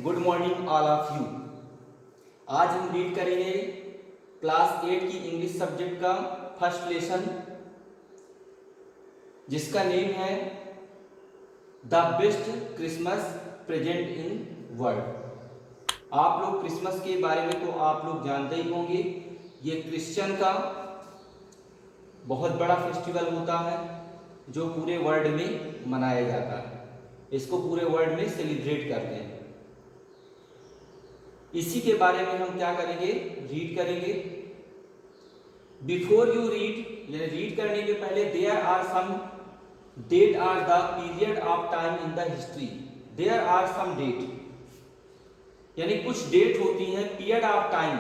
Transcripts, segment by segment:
Good morning all of you. आज हम read करेंगे क्लास 8 की इंग्लिश सब्जेक्ट का फर्स्ट लेसन, जिसका नेम है the best Christmas present in world. आप लोग क्रिसमस के बारे में तो आप लोग जानते ही होंगे। ये क्रिश्चियन का बहुत बड़ा फेस्टिवल होता है जो पूरे वर्ल्ड में मनाया जाता है। इसको पूरे वर्ल्ड में सेलिब्रेट करते हैं। इसी के बारे में हम क्या करेंगे, रीड करेंगे। बिफोर यू रीड, यानी रीड करने के पहले, there are some date are the period of time in the history. There are some date, यानी कुछ डेट होती है, पीरियड ऑफ टाइम,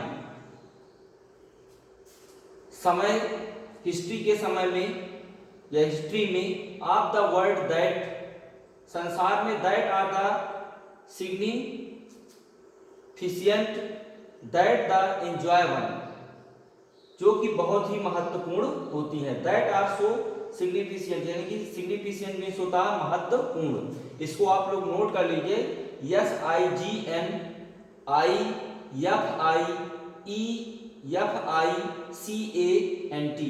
समय, हिस्ट्री के समय में या हिस्ट्री में, ऑफ द वर्ल्ड दैट, संसार में, that are the significant, that the enjoy one, जो कि बहुत ही महत्वपूर्ण होती है। दैट आर सो सिग्निफिशियंट, यानी कि सिग्निफिशियंट मीन्स होता है महत्वपूर्ण। इसको आप लोग नोट कर लीजिए, SIGNIFIEFICANT।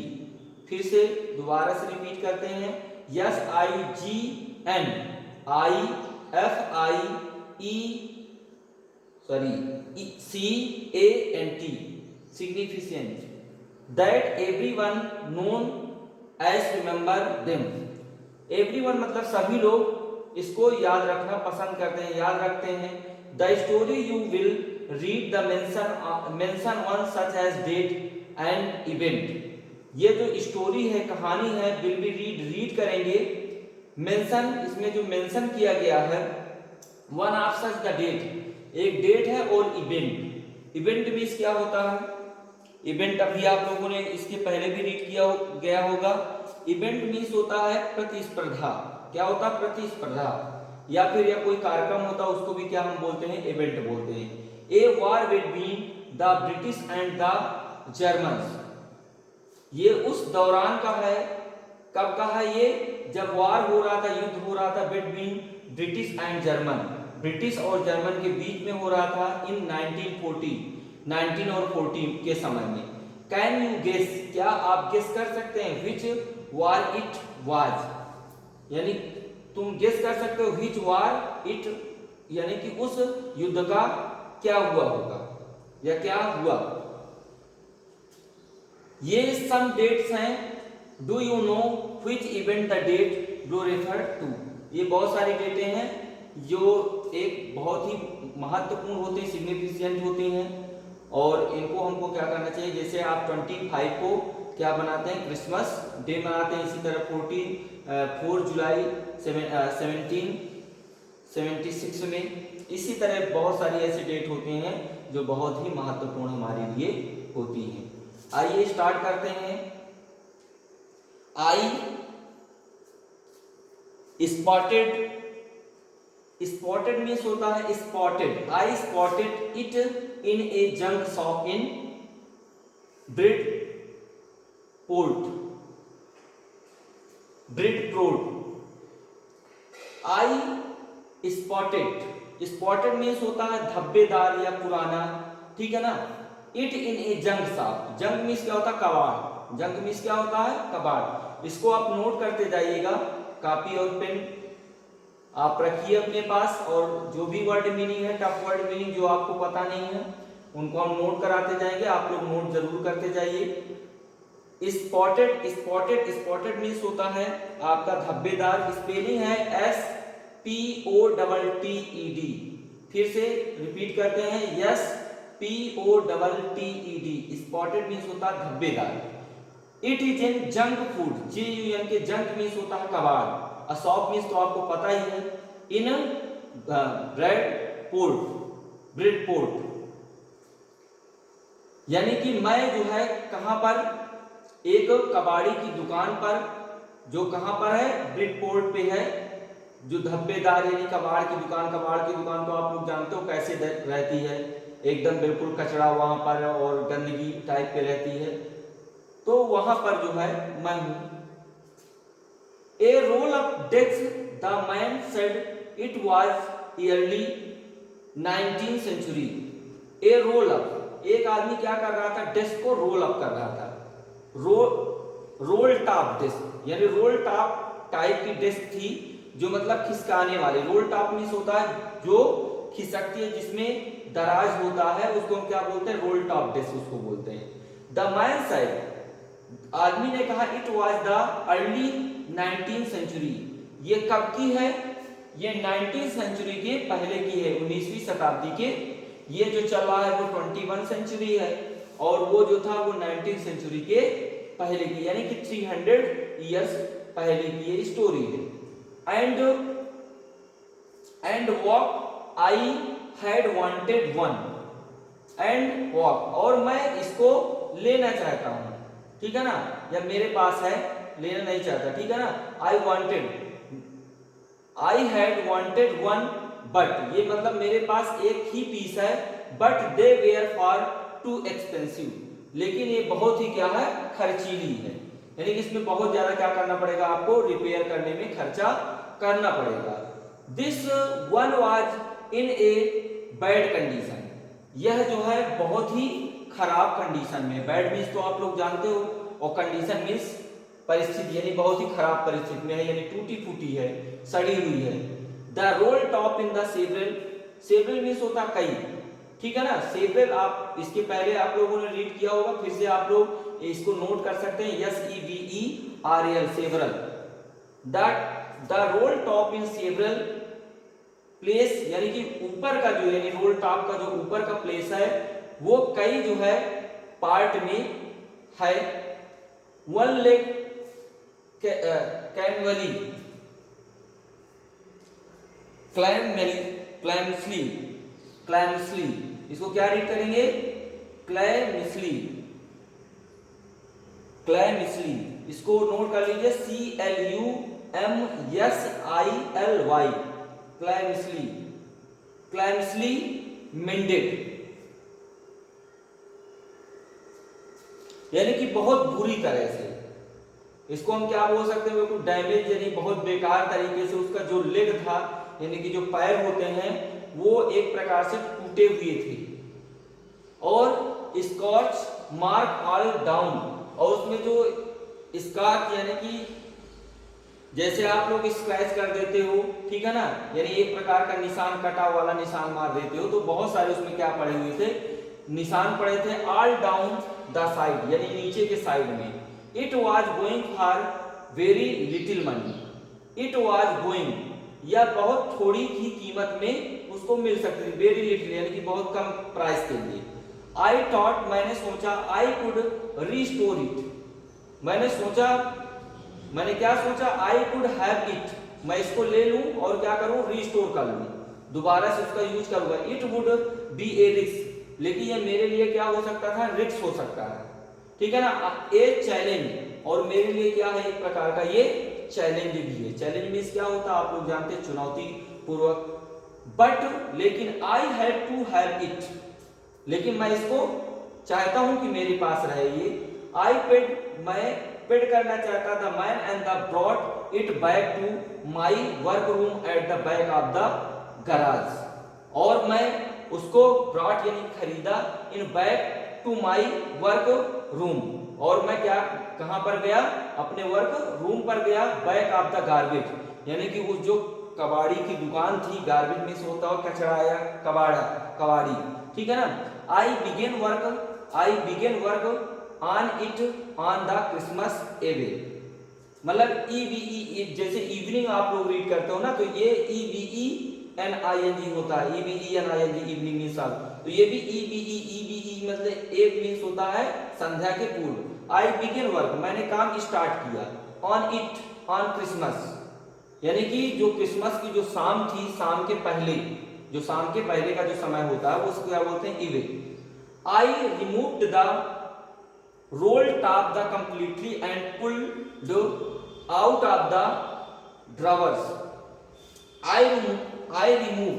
फिर से दोबारा से रिपीट करते हैं, SIGNIFICANT, significant, that everyone known as remember them। everyone मतलब सभी लोग इसको याद रखना पसंद करते हैं, याद रखते हैं। The story you will read the mention on such as date and event। ये जो स्टोरी है, कहानी है, विल बी रीड करेंगे। मेंशन, इसमें जो मेंशन किया गया है, one of such the date, एक डेट है, और इवेंट। इवेंट मीन्स क्या होता है? इवेंट अभी आप लोगों ने इसके पहले भी रीड किया गया होगा। इवेंट मीन्स होता है प्रतिस्पर्धा। क्या होता है? प्रतिस्पर्धा। या फिर या कोई कार्यक्रम होता है, उसको भी क्या हम बोलते हैं? इवेंट बोलते हैं। A war between the British and the Germans, ये उस दौरान का है। कब का है ये? जब वार हो रहा था, युद्ध हो रहा था between British and German, British और जर्मन के बीच में हो रहा था इन 1940 और 40 के समय में। कैन यू गेस, क्या आप गेस कर सकते हैं? विच वार इट वाज, यानी तुम गेस कर सकते हो विच वार इट, यानी कि उस युद्ध का क्या हुआ होगा या क्या हुआ। ये सम डेट्स हैं। Do you know which event the date do refer to. ये बहुत सारी डेटें हैं जो एक बहुत ही महत्वपूर्ण होती हैं, सिग्निफिकेंट होती हैं, और इनको हमको क्या करना चाहिए। जैसे आप 25 को क्या बनाते हैं? क्रिसमस डे मनाते हैं। इसी तरह 4 जुलाई 1776 में, इसी तरह बहुत सारी ऐसी डेट होती हैं जो बहुत ही महत्वपूर्ण हमारे लिए होती हैं। आइए स्टार्ट करते हैं। आई स्पॉटेड, स्पॉटेड मीन्स होता है spotted. I spotted it in A junk shop in Bridport. I spotted, spotted means होता है धब्बेदार या पुराना, ठीक है ना। It in A junk shop, junk means क्या होता है? कबाड़। जंक मीन्स क्या होता है? कबाड़। इसको आप नोट करते जाइएगा, कॉपी और पेन आप रखिए अपने पास, और जो भी वर्ड मीनिंग है, टफ वर्ड मीनिंग जो आपको पता नहीं है, उनको हम नोट कराते जाएंगे। आप लोग नोट जरूर करते जाइए। स्पॉटेड, स्पॉटेड, स्पॉटेड मीन्स होता है आपका धब्बेदार। स्पेलिंग है SPOTTED। फिर से रिपीट करते हैं, SPOTTED। स्पॉटेड मीन्स होता है धब्बेदार। It is an junk food, JUN के जंक मीन्स होता है कबाड़। अ शॉप मीन्स तो आपको पता ही है। इन ब्रेडपोर्ट, यानी कि मैं जो है कहां पर? एक कबाड़ी की दुकान पर, जो कहां पर है? ब्रिडपोर्ट पे है। जो धब्बेदार यानी कबाड़ की दुकान, कबाड़ की दुकान तो आप लोग जानते हो कैसे रहती है, एकदम बिल्कुल कचरा वहां पर और गंदगी टाइप पे रहती है, तो वहां पर जो है मैं हूं। A roll of decks, the man said it was yearly 19th century. A roll up, एक आदमी क्या कर रहा था, डेस्क को रोल अप कर रहा था। रोल टॉप डेस्क, यानी रोल टॉप टाइप की डेस्क थी, जो मतलब खिसकाने वाली। रोल टॉप मींस होता है जो खिसकती है, जिसमें दराज होता है, उसको हम क्या बोलते हैं, रोल टॉप डेस्क उसको बोलते हैं। द मैन सेड, आदमी ने कहा, it was the early 19th century, ये कब की है, ये 19th सेंचुरी के पहले की है, 19वीं शताब्दी के। ये जो चल रहा है वो 21 सेंचुरी है, और वो जो था वो 19th सेंचुरी के पहले की, यानी कि 300 इयर्स पहले की ये स्टोरी है। And walk I had wanted one, and walk, और मैं इसको लेना चाहता हूं, ठीक है ना, या मेरे पास है, लेना नहीं चाहता, ठीक है ना। I had wanted one, but, ये मतलब मेरे पास एक ही पीस है, but they were far too expensive, लेकिन ये बहुत ही क्या है, खर्चीली है, यानी कि इसमें बहुत ज्यादा क्या करना पड़ेगा आपको, रिपेयर करने में खर्चा करना पड़ेगा। This one was in a bad condition, यह जो है बहुत ही खराब कंडीशन में, बैड मीन्स तो आप लोग जानते हो, और कंडीशन मीन्स परिस्थिति, यानी बहुत ही खराब परिस्थिति में है, यानी टूटी फूटी है, सड़ी हुई है। The roll top in the several, several means होता कई, ठीक है ना। सेवरल आप इसके पहले आप लोगों ने रीड किया होगा, फिर से आप लोग इसको नोट कर सकते हैं, SEVERAL, several. The roll top in several place, यानी कि ऊपर का जो, यानी रोल टॉप का जो ऊपर का प्लेस है वो कई जो है पार्ट में है। वन लेग कैनवली क्लैम्सली, इसको क्या रीड करेंगे, क्लैम्सली, इसको नोट कर लीजिए, CLUMSILY, क्लैम्सली मेंडेड, यानी कि बहुत बुरी तरह से, इसको हम क्या बोल सकते हैं, बिल्कुल डैमेज, यानी बहुत बेकार तरीके से उसका जो लेग था, यानी कि जो पैर होते हैं वो एक प्रकार से टूटे हुए थे, और स्कॉच मार्क ऑल डाउन, और उसमें जो स्कॉच यानी कि जैसे आप लोग स्क्रैच कर देते हो, ठीक है ना, यानी एक प्रकार का निशान, कटा वाला निशान मार देते हो, तो बहुत सारे उसमें क्या पड़े हुए थे, निशान पड़े थे, ऑल डाउन द साइड, यानी नीचे के साइड में। It was going for very little money, it was going, या बहुत थोड़ी ही कीमत में उसको मिल सकती थी, वेरी लिटिल यानी कि बहुत कम प्राइस के लिए। आई थॉट, मैंने सोचा, आई कुड रीस्टोर इट, मैंने क्या सोचा, आई कुड हैव इट, मैं इसको ले लूं और क्या करूं, रीस्टोर कर लूं, दोबारा से उसका यूज करूंगा। It would be A risk, लेकिन ये मेरे लिए क्या हो सकता था, रिस्क हो सकता है, ठीक है ना, ए चैलेंज, और मेरे लिए क्या है, एक प्रकार का ये चैलेंज भी है। चैलेंज मींस क्या होता है, आप लोग जानते हैं, चुनौती पूर्वक। बट, लेकिन I had to have it, लेकिन मैं इसको चाहता हूं कि मेरे पास रहे ये। आई पेड, मैं पेड करना चाहता था, man and the brought it back to my work room at the back of the garage, और मैं उसको ब्रॉट यानी खरीदा, in back to my work room, और मैं क्या, कहां पर गया, अपने वर्क रूम पर गया, बैक ऑफ द गार्बेज, यानी कि उस जो कबाड़ी की दुकान थी, गार्बेज में से होता हो कचरा या कबाड़ी, ठीक है ना। I began work on it on the Christmas eve, मतलब EVE, जैसे इवनिंग आप लोग रीड करते हो ना, तो ये EVENING होता है, EVENING, इवनिंग मींस साल, तो ये भी EVE मतलब एक मींस होता है संध्या के पूर्व। आई बिगिन वर्क, मैंने काम स्टार्ट किया, ऑन इट ऑन क्रिसमस, यानी कि जो क्रिसमस की जो शाम थी, शाम के पहले, जो शाम के पहले का जो समय होता है उसको क्या बोलते हैं, eve. I removed the roll top the completely and pulled out of the drawers. I remove,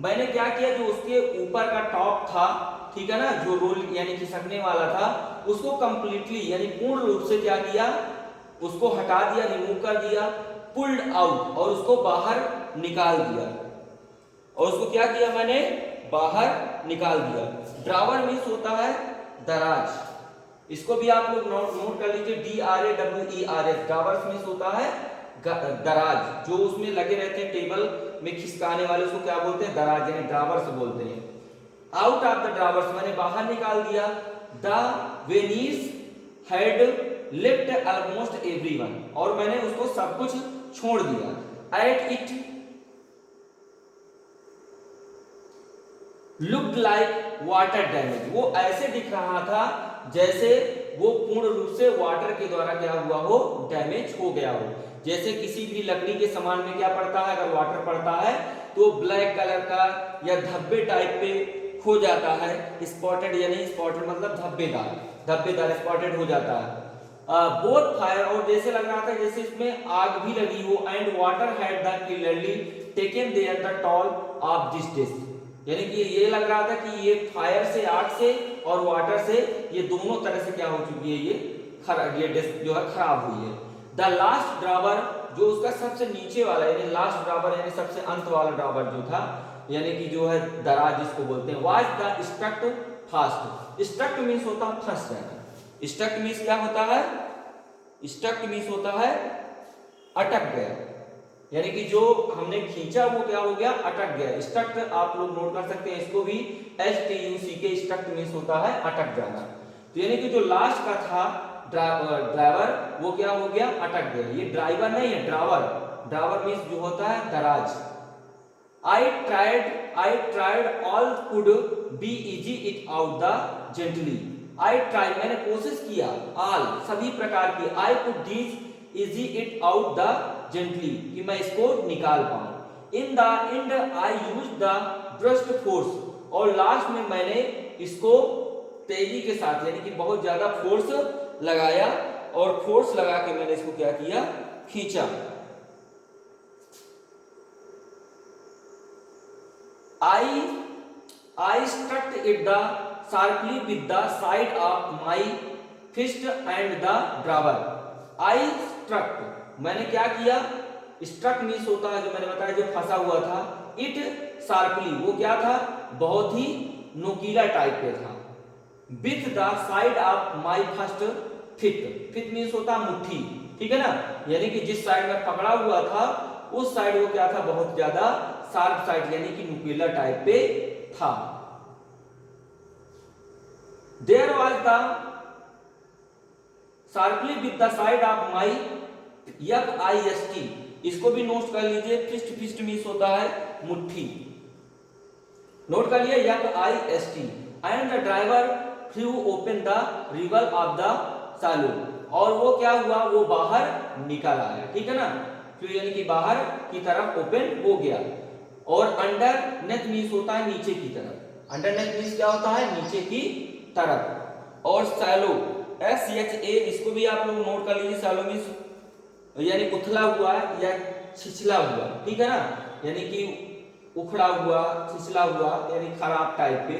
मैंने क्या किया, जो उसके ऊपर का टॉप था, ठीक है ना, जो रोल यानी खिसकने वाला था, उसको कंप्लीटली यानी पूर्ण रूप से क्या किया, उसको हटा दिया, रिमूव कर दिया, पुल्ड आउट, और उसको बाहर निकाल दिया, और उसको क्या किया मैंने, बाहर निकाल दिया। ड्रावर मीन्स होता है दराज, इसको भी आप लोग नोट कर लीजिए, DRAWERS। ड्रावर्स मीन्स होता है दराज, जो उसमें लगे रहते हैं टेबल में खिसकाने वाले, उसको क्या बोलते हैं, दराज, यानी ड्रावर्स बोलते हैं। आउट ऑफ द ड्रावर्स मैंने बाहर निकाल दिया। The Venice had left almost everyone, और मैंने उसको सब कुछ छोड़ दिया। At it looked like water damage, वो ऐसे दिख रहा था जैसे वो पूर्ण रूप से वाटर के द्वारा क्या हुआ हो, डैमेज हो गया हो। जैसे किसी भी लकड़ी के सामान में क्या पड़ता है, अगर वाटर पड़ता है तो ब्लैक कलर का या धब्बे टाइप पे हो जाता है, स्पॉटेड, यानी स्पॉटेड मतलब धब्बेदार, धब्बेदार स्पॉटेड हो जाता है। बोथ फायर, और जैसे लग रहा था जैसे इसमें आग भी लगी हो। And water had the clearly taken there the toll of this dish, यानी कि ये लग रहा था कि ये फायर से, आग से और वाटर से, ये दोनों तरह से क्या हो चुकी है, ये डिश जो है खराब हुई है। द लास्ट ड्रावर, जो उसका सबसे नीचे वाला, यानी लास्ट ड्रावर यानी सबसे अंत वाला ड्रावर जो था, यानी कि जो है दराज जिसको बोलते हैं, was the struct fast. Struct means होता है फंस जाना। स्ट्रक्ट मीन्स क्या होता है, स्ट्रक्ट मीन्स होता है अटक गया, यानी कि जो हमने खींचा वो क्या हो गया, अटक गया। स्ट्रक्ट आप लोग नोट कर सकते हैं, इसको भी STUCK, स्ट्रक्ट मीन्स होता है अटक जाना। तो यानी कि जो लास्ट का था ड्राइवर, वो क्या हो गया, अटक गया। ये ड्राइवर नहीं है, ड्रावर। ड्राइवर मीन्स जो होता है दराज। I tried all could be easy it out the gently। I tried, मैंने कोशिश किया, all सभी प्रकार की, I could these easy it out the gently, कि मैं इसको निकाल पाऊं। In the end I used the brushed force, और लास्ट में मैंने इसको तेजी के साथ, यानी कि बहुत ज्यादा फोर्स लगाया, और फोर्स लगा के मैंने इसको क्या किया, खींचा। I struck it the sharply with the side of my fist and the drawer। I struck, मैंने क्या किया, struck मीन्स होता है जो मैंने बताया, जो फंसा हुआ था। it sharply, वो क्या था, बहुत ही नोकीला टाइप पे था। with the side of my first fist, fist means होता है मुट्ठी, ठीक है ना, यानी कि जिस साइड में पकड़ा हुआ था उस साइड वो क्या था, बहुत ज्यादा शार्प साइड, यानी कि नुकीला टाइप पे था। There was the sharply with the side of my FIST, इसको भी नोट कर लीजिए। फिस्ट, फिस्ट मीन्स होता है मुट्ठी, नोट कर लिया, FIST। And the driver flu open the rival of the saloon, और वो क्या हुआ, वो बाहर निकल आया, ठीक है ना, फ्लू यानी कि बाहर की तरफ ओपन हो गया। और अंडर नेथ मीन्स होता है नीचे की तरफ, अंडर नेथ मीन्स क्या होता है, नीचे की तरफ। और सैलो, SHA, इसको भी आप लोग नोट कर लीजिए। सैलो मीन्स यानी उथला हुआ या छिछला हुआ, ठीक है ना, यानी कि उखड़ा हुआ, छिछला हुआ, यानी खराब टाइप पे,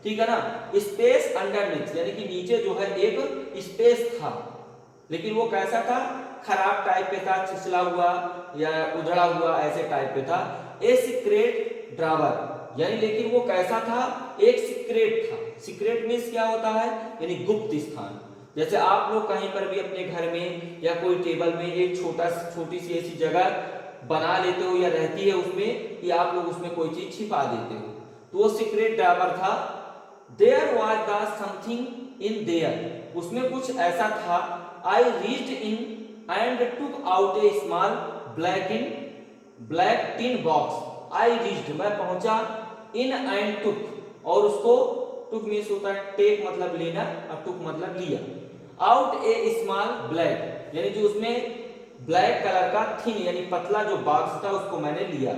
ठीक है ना। स्पेस अंडरनीथ, यानी कि नीचे जो है एक स्पेस था, लेकिन वो कैसा था, खराब टाइप पे था, छिछला हुआ या उधड़ा हुआ ऐसे टाइप पे था। ए सीक्रेट ड्रावर, यानी लेकिन वो कैसा था, एक सीक्रेट था। सीक्रेट मीन्स क्या होता है, यानी गुप्त स्थान। जैसे आप लोग कहीं पर भी अपने घर में या कोई टेबल में एक छोटी सी ऐसी जगह बना लेते हो या रहती है उसमें, या आप लोग उसमें कोई चीज छिपा देते हो, तो वो सीक्रेट ड्रावर था। There was the something in there, उसमें कुछ ऐसा था। I reached in and took out a small black tin box. I reached, मैं पहुंचा, इन एंड टुक, और उसको, टुक मीन्स होता है टेक मतलब लेना, और टुक मतलब लिया। आउट ए स्मॉल ब्लैक, यानी जो उसमें ब्लैक कलर का थिन यानी पतला जो बॉक्स था उसको मैंने लिया।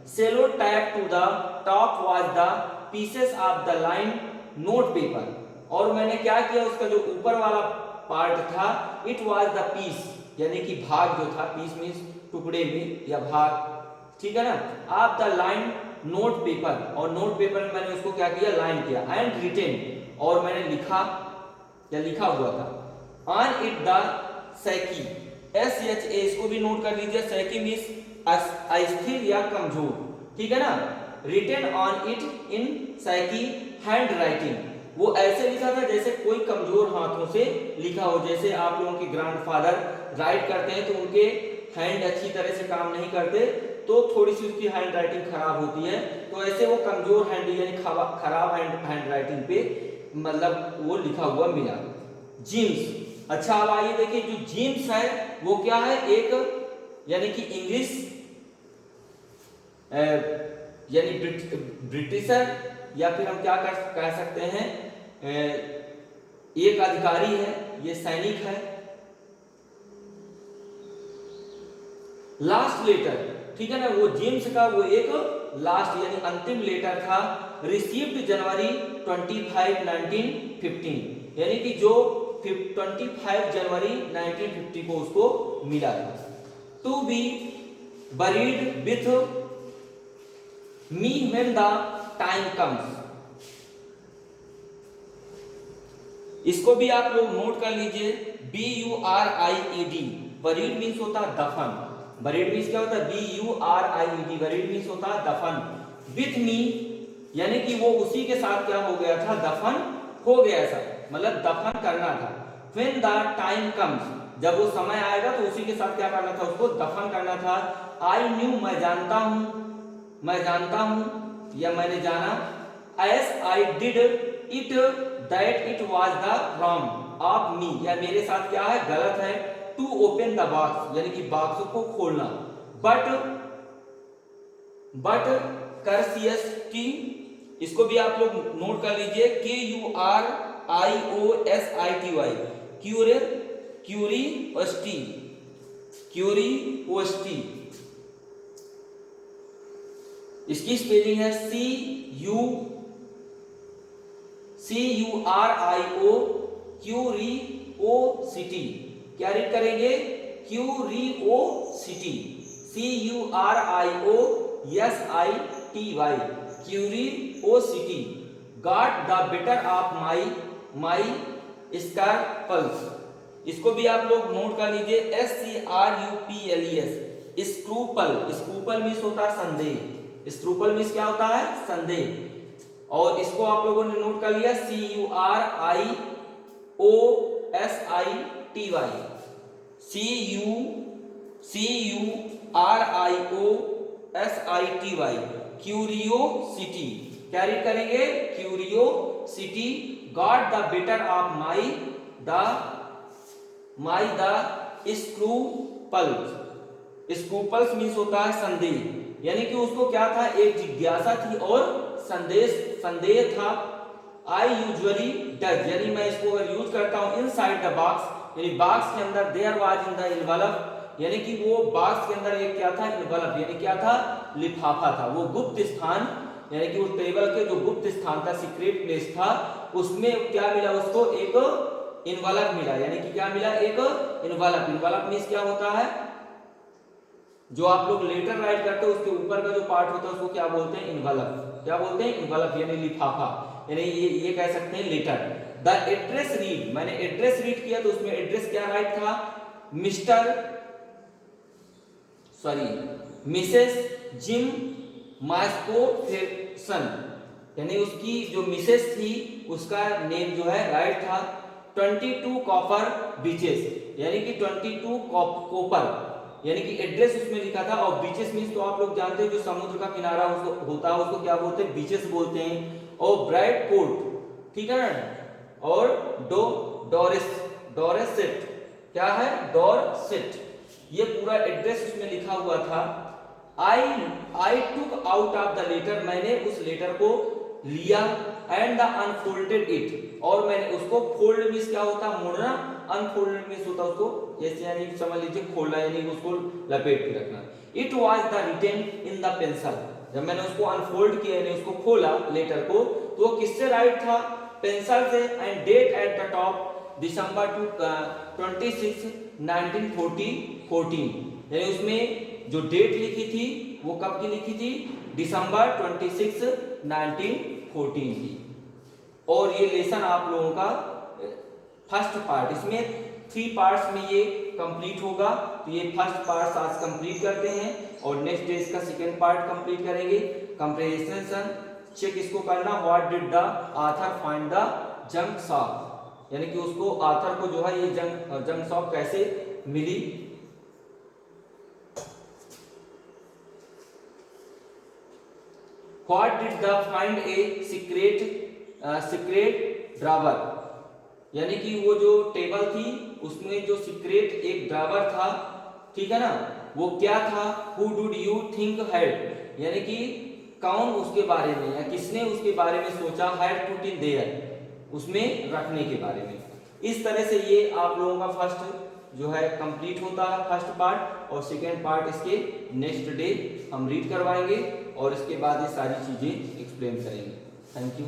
Cello tape to the top was the pieces of the line note paper, और मैंने क्या किया, उसका जो ऊपर वाला पार्ट था, इट वाज द पीस, यानी कि भाग जो था, पीस मीन्स टुकड़े में या भाग, ठीक है ना, of the line note paper, और नोट पेपर में मैंने उसको क्या किया, लाइन किया। एंड रिटेन, और मैंने लिखा, या लिखा हुआ था, ऑन इट द सैकी, SHA, इसको भी नोट कर लीजिए। सैकी मीन्स अस्थिर या कमजोर, ठीक है ना, written on it in psyche hand writing. वो ऐसे लिखा था जैसे कोई कमजोर हाथों से लिखा हो, जैसे आप लोगों के ग्रैंडफादर राइट करते हैं तो उनके हैंड अच्छी तरह से काम नहीं करते तो थोड़ी सी उसकी हैंड राइटिंग खराब होती है, तो ऐसे वो कमजोर हैंड यानी खराब हैंड राइटिंग पे मतलब वो लिखा हुआ मिला। जीम्स, अच्छा अब आइए देखिए जो जीम्स है वो क्या है, एक यानी कि इंग्लिश यानी ब्रिटिशर या फिर हम क्या कह सकते हैं एक अधिकारी है, ये सैनिक है। लास्ट लेटर, ठीक है ना, वो जेम्स का वो एक लास्ट यानी अंतिम लेटर था, रिसीव्ड जनवरी 25 1915, यानी कि जो 25 जनवरी 1950 को उसको मिला था। To be buried with me when the time comes, इसको भी आप लोग नोट कर लीजिए। BURIED, बरीड मीन्स होता है दफन, बरीड मीन्स क्या होता है, BURIED, बरीड मीन्स होता है दफन। विथ मी यानी कि वो उसी के साथ क्या हो गया था, दफन हो गया था, मतलब दफन करना था। When the time comes, जब वो समय आएगा तो उसी के साथ क्या करना था, उसको दफन करना था। I knew, मैं जानता हूं, मैं जानता हूं या मैंने जाना। As I did it that it was the wrong of me, या मेरे साथ क्या है, गलत है। To open the box, यानी कि बॉक्स को खोलना। but curiosity, इसको भी आप लोग नोट कर लीजिए। क्यूरियोसिटी, क्यूरियोसिटी, इसकी स्पेलिंग है CURIO, क्यूरियोसिटी। क्या रीड करेंगे, curiosity, CURIOSITY, curiosity. Got the better of my scruples, इसको भी आप लोग नोट कर लीजिए। SCRUPLES, स्क्रूपल, स्क्रूपल मीन्स होता है संदेह, स्क्रूपल मीन्स क्या होता है, संदेह। और इसको आप लोगों ने नोट कर लिया, CURIOSITY, CURIOSITY, क्यूरियोसिटी। क्या रीड करेंगे, curiosity. Got the better of my the scruples, scruples means होता है संदेह, यानी कि उसको क्या था, एक जिज्ञासा थी और संदेह था। आई यूजुअली डज, यानी मैं इसको अगर यूज करता हूं, इनसाइड द बॉक्स, यानी बॉक्स के अंदर, there was in the envelope, यानी कि वो बॉक्स के अंदर एक क्या था, एनवेलप, यानी क्या था, लिफाफा था। वो गुप्त स्थान, यानी कि उस टेबल के जो गुप्त स्थान था, सीक्रेट प्लेस था, उसमें क्या मिला उसको, एक एनवेलप मिला, यानी कि क्या मिला, एक एनवेलप। एनवेलप मींस क्या होता है, जो आप लोग लेटर राइट करते हो उसके ऊपर का जो पार्ट होता है उसको क्या बोलते हैं, एनवेलप। क्या बोलते हैं, एनवेलप, यानी लिफाफा, यानी ये कह सकते हैं लेटर। द एड्रेस रीड, मैंने एड्रेस रीड किया तो उसमें एड्रेस क्या राइट था, मिसेस जिम मास्कोफेसन, यानी उसकी जो मिसेस थी उसका नेम जो है राइट था। 22 कॉपर बीचेस, यानी कि 22 कॉपर, यानी कि एड्रेस उसमें लिखा था। और बीचेस मींस तो आप लोग जानते हैं जो समुद्र का किनारा उसको होता है उसको क्या बोलते हैं, बीचेस बोलते हैं। और ब्राइट पोर्ट, ठीक है ना। और डोरेसेट, क्या है, डोरसेट, ये पूरा एड्रेस उसमें लिखा हुआ था। I took out of the letter, मैंने उस लेटर को लिया। एंड द अनफोल्डेड इट, और मैंने उसको, फोल्ड मींस क्या होता है, मोड़ना, अनफोल्डेड मींस होता है उसको जैसे, यानी समझ लीजिए खोलना, यानी उसको लपेट के रखना। It was the written in the pencil, जब मैंने उसको अनफोल्ड किया यानी उसको खोला लेटर को, तो वो किससे राइट था, पेंसिल से। And date at the top December 26 1914, यानी उसमें जो डेट लिखी थी वो कब की लिखी थी, December 26 1914 की। और ये लेसन आप लोगों का फर्स्ट पार्ट, इसमें 3 पार्ट्स में ये कंप्लीट होगा। तो ये फर्स्ट पार्ट आज कंप्लीट करते हैं और नेक्स्ट डे इसका सेकेंड पार्ट कंप्लीट करेंगे। कंप्रेहेंशन चेक इसको करना, what did the author find the junk shop, यानी कि उसको ऑथर को जो है ये जंक शॉप कैसे मिली। What did the find a secret drawer, यानी कि वो जो टेबल थी उसमें जो सीक्रेट एक ड्रावर था, ठीक है ना, वो क्या था। Who dude you think had, यानी कि कौन उसके बारे में या किसने उसके बारे में सोचा, हैड पुट इन देयर, उसमें रखने के बारे में। इस तरह से ये आप लोगों का फर्स्ट जो है कंप्लीट होता है फर्स्ट पार्ट, और सेकेंड पार्ट इसके नेक्स्ट डे हम रीड करवाएंगे और इसके बाद ये सारी चीजें एक्सप्लेन करेंगे। Thank you.